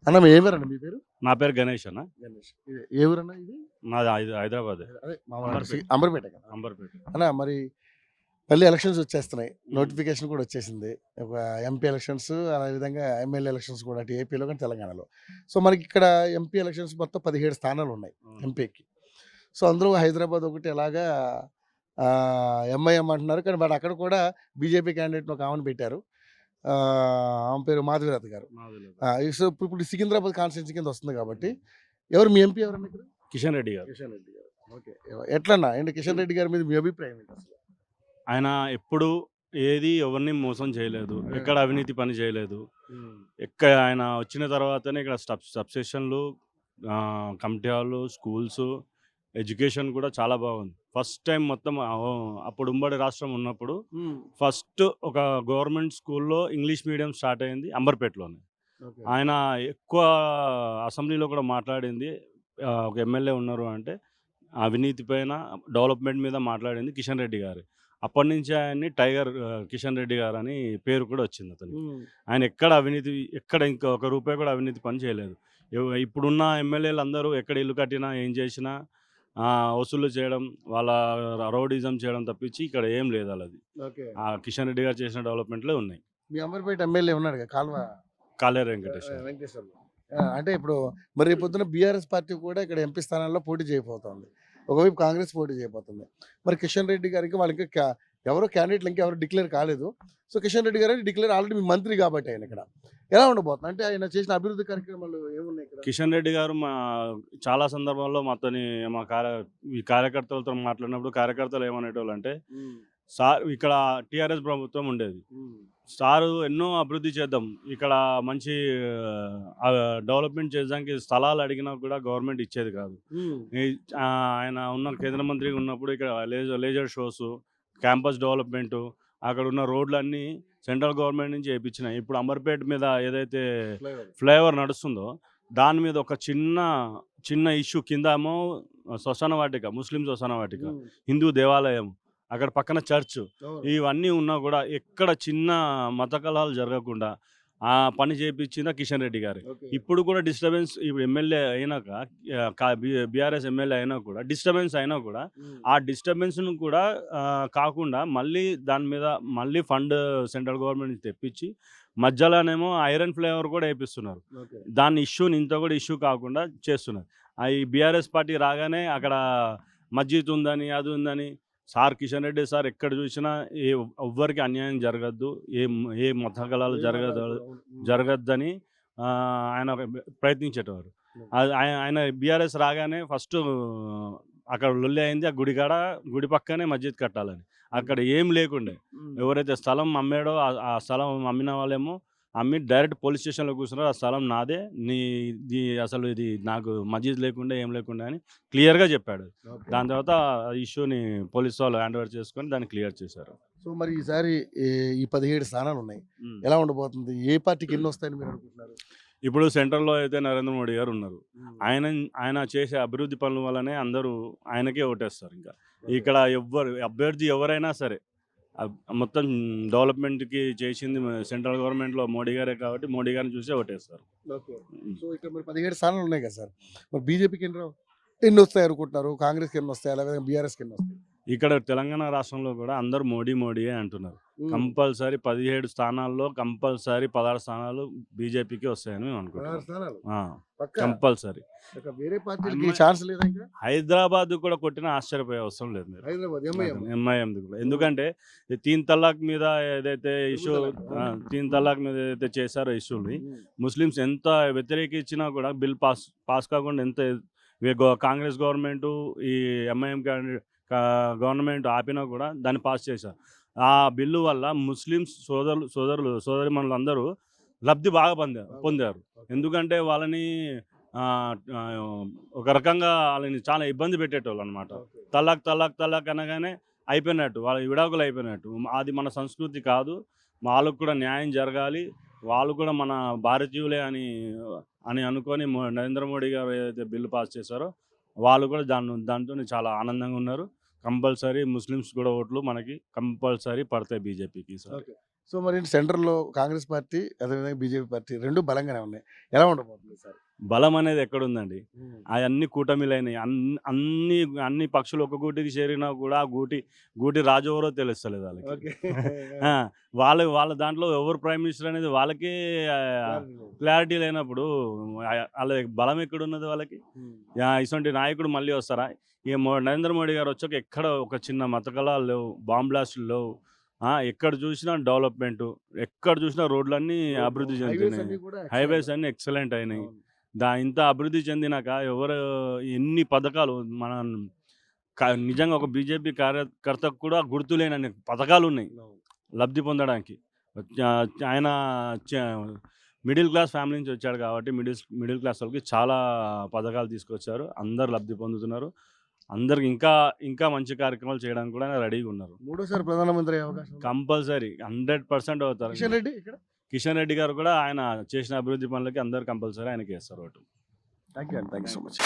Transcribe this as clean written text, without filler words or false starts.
అన్న ఏ ఊరన్న మీ పేరు? నా పేరు గణేష్ అన్న. గణేష్. ఏ ఊరన్న ఇది? నాది హైదరాబాద్ అదే అంబర్పేట. అంబర్పేట కదా. అంబర్పేట. అన్న మరి మళ్ళీ ఎలక్షన్స్ వచ్చేస్తున్నాయి. హ్మ్. నోటిఫికేషన్ కూడా వచ్చేసింది. ఒక ఎంపీ ఎలక్షన్స్ అదేవిధంగా ఎమ్మెల్యే ఎలక్షన్స్ కూడా అటు ఏపీలో కానీ తెలంగాణలో. సో మనకి ఇక్కడ ఎంపీ ఎలక్షన్స్ మొత్తం 17 స్థానాలు ఉన్నాయి అవును. ఎంపీకి. సో అందులో హైదరాబాద్ ఒకటి అలాగా ఎంఐఎం అంటున్నారు. కానీ బట్ అక్కడ కూడా బీజేపీ క్యాండిడేట్‌ని ఒక ఆమెను పెట్టారు. ఆమె పేరు మాధవీలత గారు. సో ఇప్పుడు సికింద్రాబాద్ కాన్స్టిట్యున్సీ కింద వస్తుంది కాబట్టి ఎవరు మీ ఎంపీ ఎవరన్నా ఇక్కడ? కిషన్ రెడ్డి గారు. కిషన్ రెడ్డి గారు. ఓకే. ఎట్లన్నా ఏంటి కిషన్ రెడ్డి గారి మీద మీ అభిప్రాయం ఏంటి అసలు? ఆయన ఎప్పుడు ఏది ఎవరిని మోసం చేయలేదు. ఎక్కడ అవినీతి పని చేయలేదు. ఆయన వచ్చిన తర్వాతనే ఇక్కడ సబ్‌స్టేషన్‌లు, కమిటీ హాల్‌లు, స్కూల్స్, ఎడ్యుకేషన్ కూడా చాలా బాగుంది. ఫస్ట్ టైం మొత్తం అప్పుడు ఉమ్మడి రాష్ట్రం ఉన్నప్పుడు ఫస్ట్ ఒక గవర్నమెంట్ స్కూల్‌లో ఇంగ్లీష్ మీడియం స్టార్ట్ అయింది అంబర్పేటలోనే. ఓకే. ఆయన ఎక్కువ అసెంబ్లీలో కూడా మాట్లాడింది ఒక ఎమ్మెల్యే ఉన్నారు అంటే అవినీతి పైన, డెవలప్‌మెంట్ మీద మాట్లాడింది కిషన్ రెడ్డి గారు. అప్పటినుంచి ఆయన్ని టైగర్ కిషన్ రెడ్డి గారు అని పేరు కూడా వచ్చింది అతనికి. ఆయన ఎక్కడ ఇంకా ఒక రూపాయి కూడా అవినీతి పని చేయలేదు. ఇప్పుడున్న ఎమ్మెల్యేలు అందరూ ఎక్కడ ఇల్లు కట్టినా, ఏం చేసినా వసూలు చేయడం, వాళ్ళ రౌడీజం చేయడం తప్పించి ఇక్కడ ఏం లేదు అలాది. ఓకే. కిషన్ రెడ్డి గారు చేసిన డెవలప్‌మెంట్‌లే ఉన్నాయి. మీ అంబర్పేట ఎమ్మెల్యే ఉన్నాడు కదా కాల్వ కాలేరు వెంకటేశ్వర. వెంకటేశ్వర్లు. అంటే ఇప్పుడు మరి రేపు పొద్దున బీఆర్ఎస్ పార్టీ కూడా ఇక్కడ ఎంపీ స్థానాల్లో పోటీ చేయబోతోంది. ఒకవైపు కాంగ్రెస్ పోటీ చేయబోతుంది. మరి కిషన్ రెడ్డి గారికి వాళ్ళకి ఎవరో క్యాండిడేట్లు ఇంకెవరు డిక్లేర్ కాలేదు. సో కిషన్ రెడ్డి గారు డిక్లేర్ ఆల్రెడీ మీ మంత్రి కాబట్టి ఆయన ఇక్కడ ఎలా ఉండబోతుంది? అంటే ఆయన చేసిన అభివృద్ధి కార్యక్రమాలు ఏమున్నాయి ఇక్కడ? కిషన్ రెడ్డి గారు చాలా సందర్భాల్లో ఈ కార్యకర్తలతో మాట్లాడినప్పుడు కార్యకర్తలు ఏమనేటోళ్ళు అంటే, సార్ ఇక్కడ టీఆర్ఎస్ ప్రభుత్వం ఉండేది. సారు ఎన్నో అభివృద్ధి చేద్దాం, ఇక్కడ మంచి డెవలప్మెంట్ చేయడానికి స్థలాలు అడిగినా కూడా గవర్నమెంట్ ఇచ్చేది కాదు. ఆయన కేంద్ర మంత్రిగా ఉన్నప్పుడు ఇక్కడ లేజర్ షోస్, క్యాంపస్ డెవలప్మెంటు, అక్కడ ఉన్న రోడ్లన్నీ సెంట్రల్ గవర్నమెంట్ నుంచి వేయించినాయి. ఇప్పుడు అంబర్పేట మీద ఏదైతే ఫ్లైఓవర్ నడుస్తుందో దాని మీద ఒక చిన్న ఇష్యూ, కింద ఏమో శ్మశాన వాటిక, ముస్లిం శ్మశాన వాటిక, హిందూ దేవాలయం, అక్కడ పక్కన చర్చ్, ఇవన్నీ ఉన్నా కూడా ఎక్కడ చిన్న మత కలహాలు జరగకుండా ఆ పని చేయించిందా కిషన్ రెడ్డి గారు. ఇప్పుడు కూడా డిస్టర్బెన్స్, ఇప్పుడు ఎమ్మెల్యే అయినాక బీఆర్ఎస్ ఎమ్మెల్యే అయినా కూడా డిస్టర్బెన్స్ అయినా కూడా ఆ డిస్టర్బెన్స్ను కూడా కాకుండా దాని మీద మళ్ళీ ఫండ్ సెంట్రల్ గవర్నమెంట్ నుంచి తెప్పించి మధ్యలోనేమో ఐరన్ ఫ్లేవర్ కూడా వేపిస్తున్నారు. దాని ఇష్యూని ఇంత కూడా ఇష్యూ కాకుండా చేస్తున్నారు. ఈ బీఆర్ఎస్ పార్టీ రాగానే అక్కడ మస్జిద్ ఉందని, అది ఉందని, సార్ కిషన్ రెడ్డి సార్ ఎక్కడ చూసినా ఎవ్వరికి అన్యాయం జరగద్దు, ఏ మత కళాలు జరగద్దని ఆయన ప్రయత్నించేటవారు. ఆయన బీఆర్ఎస్ రాగానే ఫస్ట్ అక్కడ లొల్లి అయింది, ఆ గుడి పక్కనే మస్జిద్ కట్టాలని. అక్కడ ఏం లేకుండే, ఎవరైతే స్థలం అమ్మాడో ఆ స్థలం అమ్మిన వాళ్ళేమో అమ్మి డైరెక్ట్ పోలీస్ స్టేషన్లో కూర్చున్నారు, ఆ స్థలం నాదే, అసలు ఇది నాకు మస్జిద్ లేకుండా ఏం లేకుండా అని క్లియర్గా చెప్పాడు. దాని తర్వాత ఇష్యూని పోలీసు వాళ్ళు హ్యాండ్ ఓవర్ చేసుకొని దాన్ని క్లియర్ చేశారు. సో మరి ఈసారి ఈ 17 స్థానాలు ఉన్నాయి, ఎలా ఉండబోతుంది? ఏ పార్టీకి ఎన్ని వస్తాయని మీరు అనుకుంటున్నారు? ఇప్పుడు సెంట్రల్లో అయితే నరేంద్ర మోడీ గారు ఉన్నారు. ఆయన చేసే అభివృద్ధి పనుల వల్లనే అందరూ ఆయనకే ఓటేస్తారు. ఇంకా ఇక్కడ అభ్యర్థి ఎవరైనా సరే మొత్తం డెవలప్మెంట్కి చేసింది సెంట్రల్ గవర్నమెంట్లో మోడీ గారే కాబట్టి మోడీ గారిని చూసే ఓటేస్తారు. ఓకే. సో ఇక్కడ మరి 17 స్థానాలు ఉన్నాయి కదా సార్, మరి బీజేపీకి ఎన్ని వస్తాయి అనుకుంటున్నారు? కాంగ్రెస్కి ఎన్ని వస్తాయి, అలాగే బీఆర్ఎస్కి ఎన్ని వస్తాయి? ఇక్కడ తెలంగాణ రాష్ట్రంలో కూడా అందరూ మోడీయే అంటున్నారు. కంపల్సరీ 17 స్థానాల్లో కంపల్సరీ 16 స్థానాలు బీజేపీకి వస్తాయని మేము అనుకుంటున్నాం. కంపల్సరీ. వేరే పార్టీకి ఛాన్స్ లేదా? హైదరాబాద్ కూడా కొట్టిన ఆశ్చర్యపోయే అవసరం లేదు మీరు. ఎంఐఎం కూడా, ఎందుకంటే 3 తలాక్ మీద ఏదైతే ఇష్యూ, 3 తలాక్ మీద ఏదైతే చేశారో ఇష్యూని ముస్లిమ్స్ ఎంత వ్యతిరేకించినా కూడా బిల్ పాస్ కాకుండా ఎంత కాంగ్రెస్ గవర్నమెంట్, ఈ ఎంఐఎం గవర్నమెంట్ ఆపినా కూడా దాన్ని పాస్ చేశారు. ఆ బిల్లు వల్ల ముస్లిమ్స్ సోదరిమణులు అందరూ లబ్ధి బాగా పొందారు. ఎందుకంటే వాళ్ళని ఒక రకంగా వాళ్ళని చాలా ఇబ్బంది పెట్టేటోళ్ళు అనమాట. తలాక్ అనగానే అయిపోయినట్టు, వాళ్ళ విడాకులు అయిపోయినట్టు. అది మన సంస్కృతి కాదు, వాళ్ళకు కూడా న్యాయం జరగాలి, వాళ్ళు కూడా మన భారతీయులే అని అనుకొని నరేంద్ర మోడీ గారు ఏదైతే బిల్లు పాస్ చేశారో వాళ్ళు కూడా దాంతో చాలా ఆనందంగా ఉన్నారు. కంపల్సరీ ముస్లిమ్స్ కూడా ఓట్లు మనకి కంపల్సరీ పడతాయి బీజేపీకి. సో మరి సెంటర్లో కాంగ్రెస్ పార్టీ అదేవిధంగా బీజేపీ పార్టీ రెండు బలంగానే ఉన్నాయి. ఎలా ఉండబోతుంది సార్? బలం అనేది ఎక్కడుందండి? అవన్నీ కూటమిలైనయి. అన్ని అన్ని పక్షులు ఒక గూటికి చేరినా కూడా ఆ గూటి రాజు ఎవరో తెలుస్తలేదు వాళ్ళకి. ఓకే. ఆ! వాళ్ళ దాంట్లో ఎవరు ప్రైమ్ మినిస్టర్ అనేది వాళ్ళకే క్లారిటీ లేనప్పుడు ఆళ్ళ బలం ఎక్కడున్నది వాళ్ళకి? ఇటువంటి నాయకుడు మళ్ళీ వస్తారా? నరేంద్ర మోడీ గారు వచ్చాక ఎక్కడ ఒక చిన్న మత కలహాలు లేవు, బాంబ్ బ్లాస్టులు లేవు. ఎక్కడ చూసినా డెవలప్‌మెంటు, ఎక్కడ చూసినా రోడ్లన్నీ అభివృద్ధి చెందుతున్నాయి. హైవేస్ అన్నీ ఎక్సలెంట్ అయినాయి. ఇంత అభివృద్ధి చెందినాక ఎవరు ఎన్ని పథకాలు మన నిజంగా ఒక బీజేపీ కార్యకర్తకు కూడా గుర్తులేనన్ని పథకాలున్నాయి లబ్ధి పొందడానికి. ఆయన మిడిల్ క్లాస్ ఫ్యామిలీ నుంచి వచ్చాడు కాబట్టి మిడిల్ క్లాస్ వాళ్ళకి చాలా పథకాలు తీసుకొచ్చారు. అందరూ లబ్ధి పొందుతున్నారు. అందరికి ఇంకా మంచి కార్యక్రమాలు చేయడానికి కూడా రెడీగా ఉన్నారు. మూడోసారి ప్రధానమంత్రి అయ్యే అవకాశం ఉందా? కంపల్సరీ 100% అవుతారు. కిషన్ రెడ్డి ఇక్కడ? కిషన్ రెడ్డి గారు కూడా ఆయన చేసిన అభివృద్ధి పనులకి అందరు కంపల్సరీ ఆయనకి వేస్తారు vote. Thank you so much.